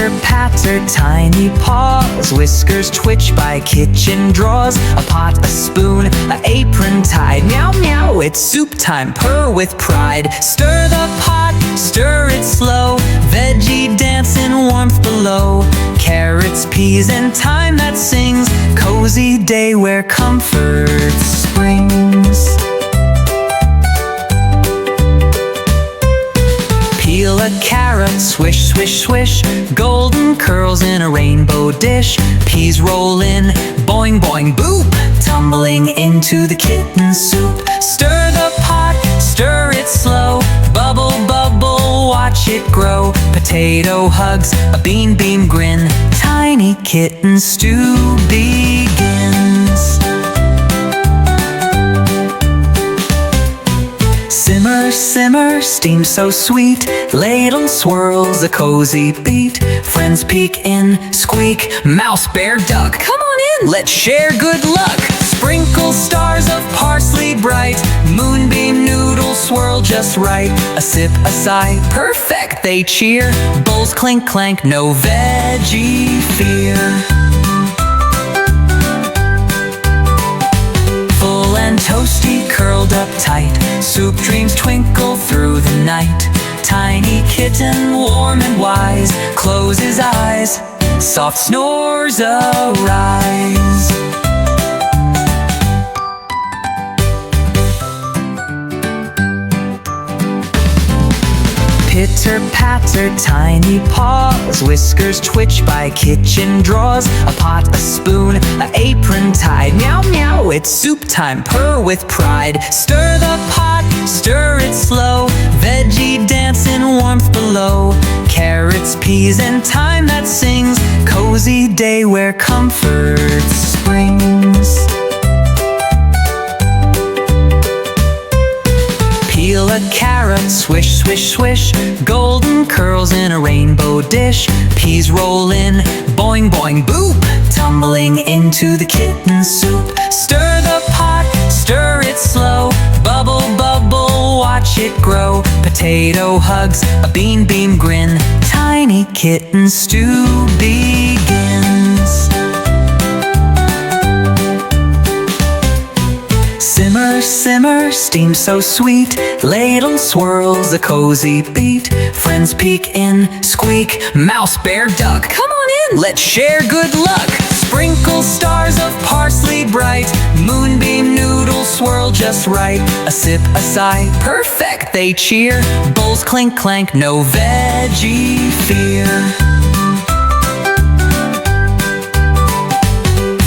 Pitter-patter, tiny paws, whiskers twitch by kitchen drawers. A pot, a spoon, a apron tied. Meow, meow, it's soup time, purr with pride. Stir the pot, stir it slow. Veggie dance in warmth below. Carrots, peas, and thyme that sings. Cozy day where comfort springs. Peel a carrot, swish, swish, swish. Golden curls in a rainbow dish. Peas roll in, boing, boing, boop. Tumbling into the kitten soup. Stir the pot, stir it slow. Bubble, bubble, watch it grow. Potato hugs, a bean, beam grin. Tiny kitten stew begins. Simmer, simmer, steam so sweet. Ladle swirls a cozy beat. Friends peek in, squeak. Mouse, bear, duck, come on in, let's share good luck. Sprinkle stars of parsley bright. Moonbeam noodles swirl just right. A sip, a sigh, perfect, they cheer. Bowls clink, clank, no veggie fear. Full and toasty, curled up tight. Soup dreams twinkle through the night. Tiny kitten, warm and wise, closes eyes, soft snores arise. Pitter-patter, tiny paws, whiskers twitch by kitchen drawers. A pot, a spoon, a apron tied. Meow, meow, it's soup time, purr with pride. Stir the pot, stir it slow. Veggie dance in warmth below. Carrots, peas, and thyme that sings. Cozy day where comfort springs. Peel a carrot, swish, swish, swish. Golden curls in a rainbow dish. Peas roll in, boing, boing, boop. Tumbling into the kitten soup. Stir the pot, stir it slow. Bubble, bubble, watch it grow. Potato hugs, a bean, beam grin. Tiny kitten stew begins. Simmer, simmer, steam so sweet. Ladle swirls a cozy beat. Friends peek in, squeak. Mouse, bear, duck, come on in, let's share good luck. Sprinkle stars of parsley bright. Moonbeam noodles swirl just right. A sip, a sigh, perfect, they cheer. Bowls clink, clank, no veggie fear.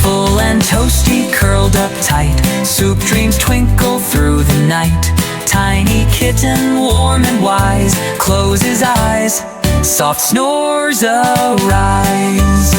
Full and toasty, curled up tight. Soup dreams twinkle through the night. Tiny kitten, warm and wise, closes eyes, soft snores arise.